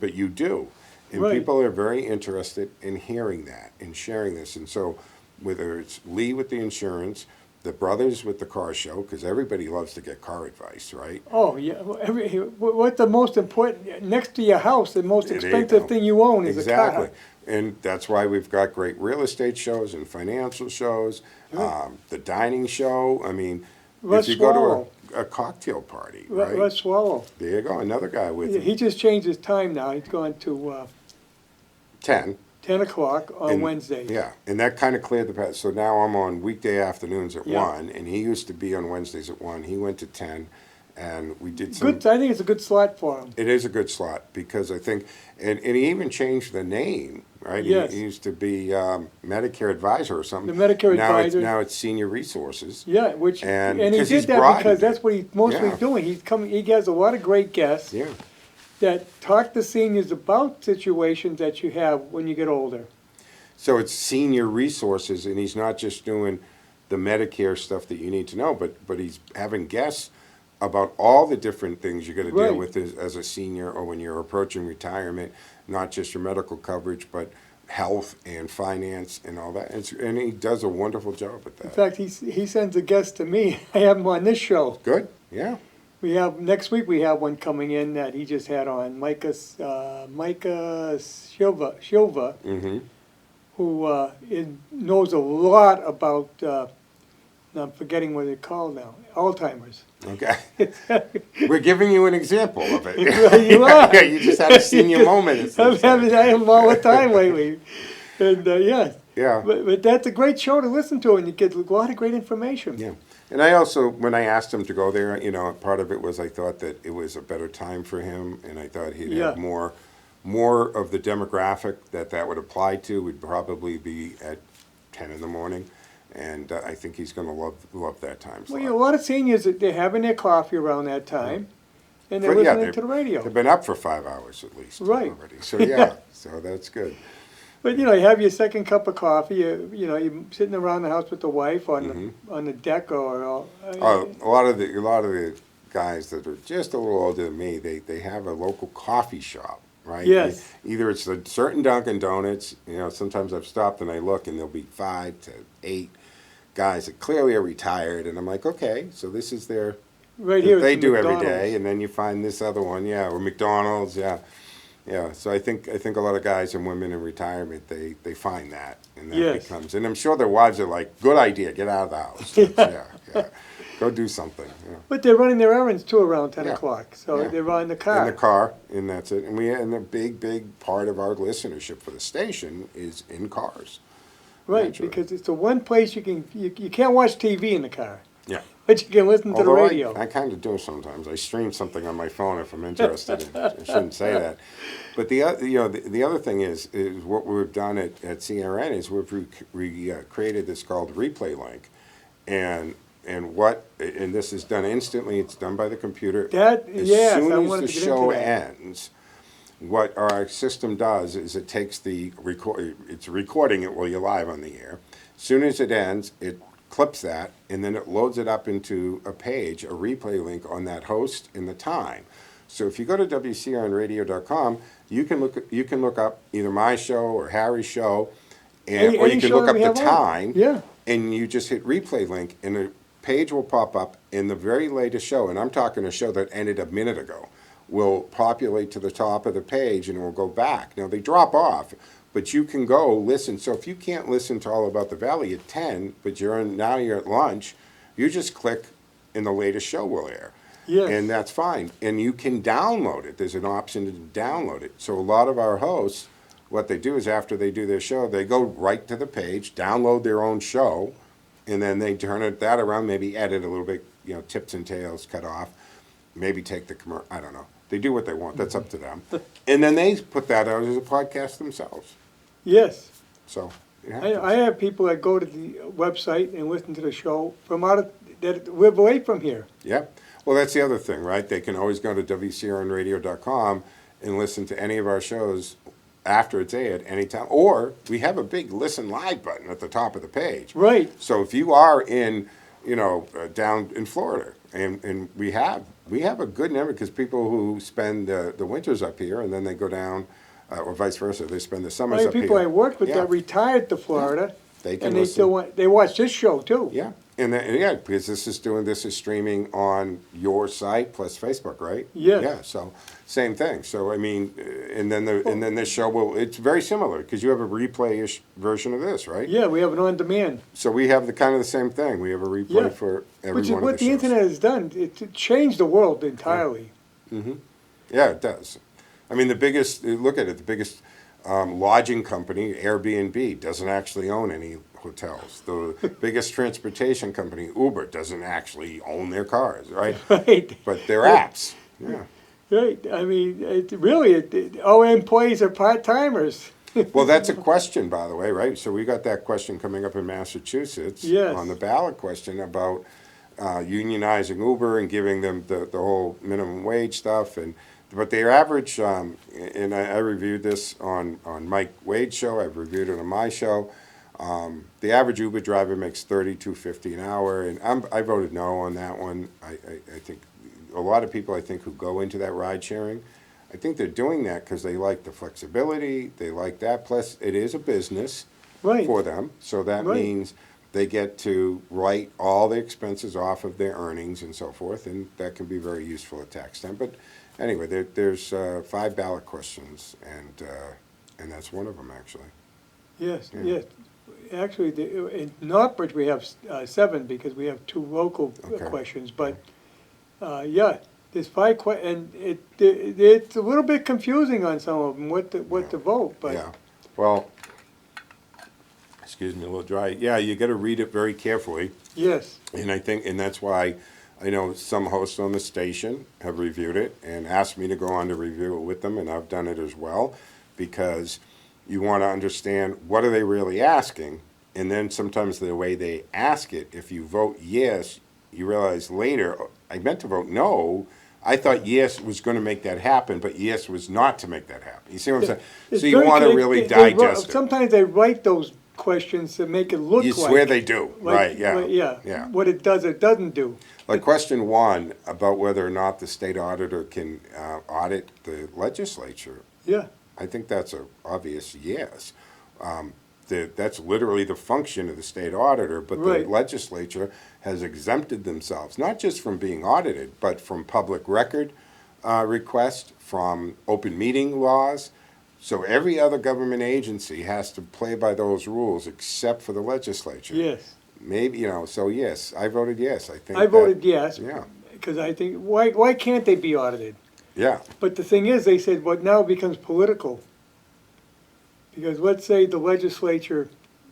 but you do. And Right. people are very interested in hearing that and sharing this. And so whether it's Lee with the insurance, the brothers with the car show, because everybody loves to get car advice, right? Oh, yeah. Well, what's the most important, next to your house, the most There you expensive go. thing you own is a car. Exactly. And that's why we've got great real estate shows and financial shows, the dining show. I mean, Russ if you go Swallow. to a cocktail party, right? Russ Swallow. There you go, another guy with He just changed his time now. He's gone to 10. 10 o'clock on And- Wednesdays. Yeah, and that kind of cleared the path. So now I'm on weekday afternoons at Yeah. 1, and he used to be on Wednesdays at 1. He went to 10, and we did some. Good. I think it's a good slot for him. It is a good slot because I think, and he even changed the name, right? Yes. He used to be Medicare Advisor or something. The Medicare now Advisor. Now it's Senior Resources. Yeah, And he 'cause he's did that broadened because it. that's what he's mostly Yeah. doing. He has a lot of great guests Yeah. that talk to seniors about situations that you have when you get older. So it's Senior Resources, and he's not just doing the Medicare stuff that you need to know, but he's having guests about all the different things you're going to deal Right. with as a senior or when you're approaching retirement, not just your medical coverage, but health and finance and all that. And he does a wonderful job with In that. fact, he sends a guest to me. I have him on this show. Good, yeah. Next week we have one coming in that he just had on, Micah Silva, Mm-hmm. who knows a lot about, I'm forgetting what they're called now, Alzheimer's. Okay. We're giving you an example of it. You are. Yeah, you just had a senior moment. I have him all the time lately. And, yeah. Yeah. But that's a great show to listen to, and you get a lot of great information. Yeah. And I also, when I asked him to go there, part of it was I thought that it was a better time for him, and I thought he'd have more of the demographic that would apply to would probably be at 10 in the morning. And I think he's going to love that time slot. Well, a lot of seniors, they're having their coffee around that time, and they're But, yeah, listening to the radio. They've been up for 5 hours at least Right. already. So, yeah, so that's good. But you have your second cup of coffee. You're sitting around the house with the wife on the deck or. A lot of the guys that are just a little older than me, they have a local coffee shop, right? Yes. Either it's a certain Dunkin' Donuts. Sometimes I've stopped and I look, and there'll be 5 to 8 guys that clearly are retired, and I'm like, okay, so this is their right here. they it's do McDonald's. every day, and then you find this other one, or McDonald's, yeah. So I think a lot of guys and women in retirement they find that, and that Yes. becomes, and I'm sure their wives are like, good idea, get out of the house, yeah, go do something. Yeah. But they're running their errands too around 10 Yeah. o'clock, so Yeah. they're on the car. In the car, and that's it. And a big part of our listenership for the station is in cars. Right, Naturally. because it's the one place you can't watch TV in the car, Yeah. but you can listen to the Although radio. I kind of do sometimes. I stream something on my phone if I'm interested in it. I shouldn't say that. But the other thing is what we've done at CRN is we've created this called Replay Link, and this is done instantly. It's done by the computer. Yes, As soon I as wanted the to get into show that. ends, what our system does is it takes it's recording it while you're live on the air. As soon as it ends, it clips that, and then it loads it up into a page, a replay link on that host and the time. So if you go to WCRNradio.com, you can look up either my show or Harry's show, or Any you can show look that up we the have on. time, Yeah. and you just hit replay link, and a page will pop up, and the very latest show, and I'm talking a show that ended a minute ago, will populate to the top of the page, and it will go back. Now, they drop off, but you can go listen. So if you can't listen to All About the Valley at 10, but you're at lunch, you just click, and the latest show will air. Yes. And that's fine. And you can download it. There's an option to download it. So a lot of our hosts, what they do is after they do their show, they go right to the page, download their own show, and then they turn that around, maybe edit a little bit, tips and tails cut off, maybe take the commercial, I don't know. They do what they want. That's up to them. And then they put that out as a podcast themselves. Yes. So it happens. I have people that go to the website and listen to the show from that live away from here. Yeah. Well, that's the other thing, right? They can always go to WCRNradio.com and listen to any of our shows after it's aired anytime. Or we have a big listen live button at the top of the page. Right. So if you are in, down in Florida, and we have a good number, because people who spend the winters up here and then they go down, or vice versa, they spend the summers up People here. I worked with Yeah. that retired to Florida, They can and they listen. still they watch this show too. Yeah, because this is streaming on your site plus Facebook, right? Yeah. Yeah, so same thing. So I mean, and then this show it's very similar because you have a replay-ish version of this, right? Yeah, we have it on demand. So we have the same thing. We have a replay Yeah. for every Which is one of what the shows. internet has done. It changed the world entirely. Yeah, it does. I mean, the biggest lodging company, Airbnb, doesn't actually own any hotels. The biggest transportation company, Uber, doesn't actually own their cars, right? Right. But their apps, yeah. Right. I mean, all employees are part-timers. Well, that's a question, by the way, right? So we got that question coming up in Massachusetts Yes. on the ballot question about unionizing Uber and giving them the whole minimum wage stuff. But their average, and I reviewed this on Mike Wade's show, I've reviewed it on my show. The average Uber driver makes $32.50 an hour, and I voted no on that one. I think a lot of people, who go into that ride sharing, I think they're doing that because they like the flexibility, they like that. Plus, it is a business Right. for them, so that Right. means they get to write all the expenses off of their earnings and so forth, and that can be very useful at tax time. But anyway, there's 5 ballot questions, and that's one of them, actually. Yes, Yeah. yes. Actually, in Northbridge, we have 7 because we have 2 local Okay. questions. But, yeah, there's 5 and it's a little bit confusing on some of them, what to vote. But Yeah, well, excuse me, a little dry. Yeah, you got to read it very carefully. yes, And that's why I know some hosts on the station have reviewed it and asked me to go on to review it with them, and I've done it as well, because you want to understand what are they really asking, and then sometimes the way they ask it, if you vote yes, you realize later, "Oh, I meant to vote no. I thought yes was going to make that happen, but yes was not to make that happen." You see what I'm saying? It's So you very want to clear. really They digest it. sometimes they write those questions to make it look You like. swear they do, like- right, yeah. like, yeah. Yeah. What it does, it doesn't do. Like question one about whether or not the state auditor can audit the legislature, Yeah, I think that's an obvious yes. That's literally the function of the state auditor, but Right. the legislature has exempted themselves, not just from being audited, but from public record requests, from open meeting laws. So every other government agency has to play by those rules except for the legislature. yes. Maybe, so yes, I voted yes. I think I voted yes. Yeah, Because I think, why can't they be audited? yeah. But the thing is, they said, what now becomes political. Because let's say the legislature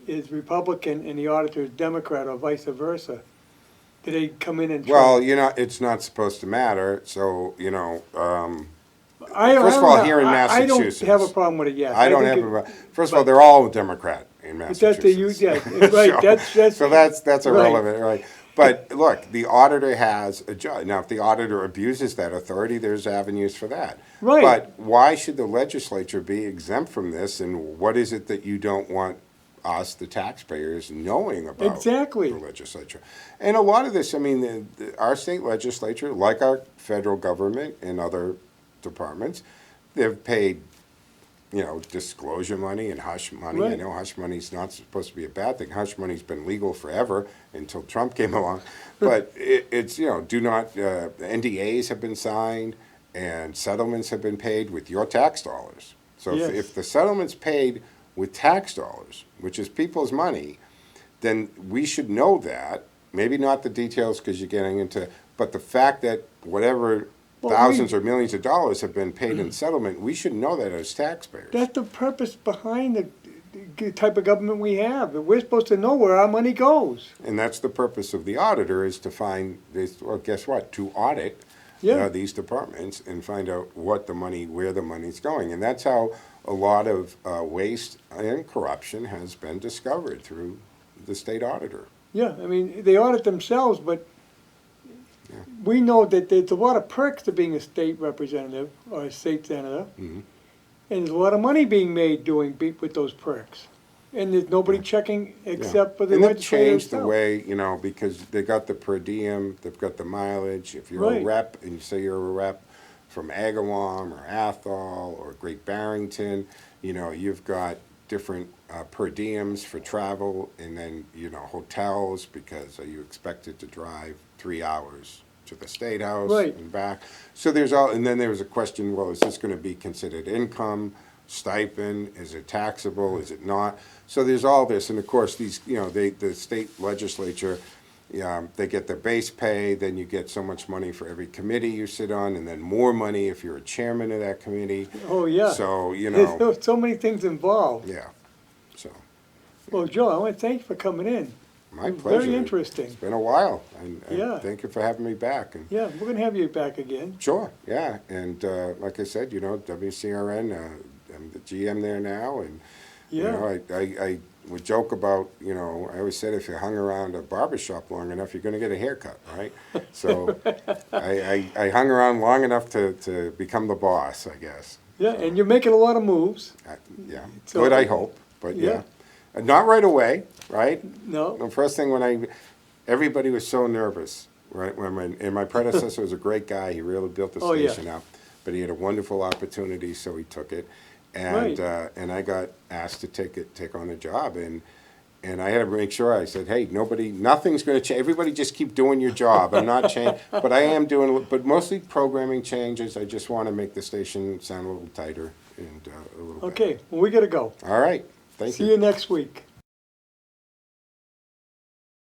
is Republican and the auditor is Democrat or vice versa. Do they come in and try? Well, it's not supposed to matter, so, I first of don't all, have- here in I don't Massachusetts, have a problem with it, yes. I don't think have it- first of all, but- they're all Democrat in But that's the, Massachusetts. yeah, right, that's. So that's right. irrelevant, right? But look, the auditor has a job. Now, if the auditor abuses that authority, there's avenues for that. Right. But why should the legislature be exempt from this? And what is it that you don't want us, the taxpayers, knowing about Exactly. the legislature? And a lot of this, I mean, our state legislature, like our federal government and other departments, they've paid disclosure money and hush money. I Right. know hush money's not supposed to be a bad thing. Hush money's been legal forever until Trump came along. But it's, do not, NDAs have been signed and settlements have been paid with your tax dollars. So Yes. if the settlement's paid with tax dollars, which is people's money, then we should know that. Maybe not the details because you're getting into, but the fact that whatever Well, thousands or millions of dollars have been paid in settlement, we should know that as taxpayers. That's the purpose behind the type of government we have. We're supposed to know where our money goes. And that's the purpose of the auditor, is to find, well, guess what? To audit Yeah. these departments and find out where the money's going. And that's how a lot of waste and corruption has been discovered, through the state auditor. Yeah, I mean, they audit themselves, but we know that there's a lot of perks to being a state representative or a state senator. Mhm. And there's a lot of money being made with those perks. And there's nobody checking except for the And they've legislature changed the itself. way, because they got the per diem, they've got the mileage. If you're a Right. rep, and you say you're a rep from Agawam or Athol or Great Barrington, you've got different per diems for travel, and then, hotels, because you expected to drive 3 hours to the State House Right. and back. So and then there was a question, well, is this going to be considered income, stipend? Is it taxable? Is it not? So there's all this, and of course, these, the state legislature, they get their base pay, then you get so much money for every committee you sit on, and then more money if you're a chairman of that committee. Oh, yeah. So, There's so many things involved. yeah, so, Well, Joe, I want to thank you for coming in. my It was pleasure. very interesting. It's been a while, and Yeah. thank you for having me back. And Yeah, we're going to have you back again. sure, yeah, and like I said, WCRN, I'm the GM there now, and Yeah. I would joke about, I always said if you hung around a barber shop long enough, you're going to get a haircut, right? So I hung around long enough to become the boss, I guess. Yeah, and you're making a lot of moves. Yeah, So- good, I hope, but Yeah. yeah. Not right away, right? No? The first thing everybody was so nervous, right? And my predecessor was a great guy. He really built the Oh, yeah. station up, but he had a wonderful opportunity, so he took it. Right. And I got asked to take on the job, and I had to make sure. I said, hey, nothing's going to change. Everybody just keep doing your job. I'm not changing, but I am doing, but mostly programming changes. I just want to make the station sound a little tighter and a little better. Okay, well, we got to go. All right. Thank you. See you next week.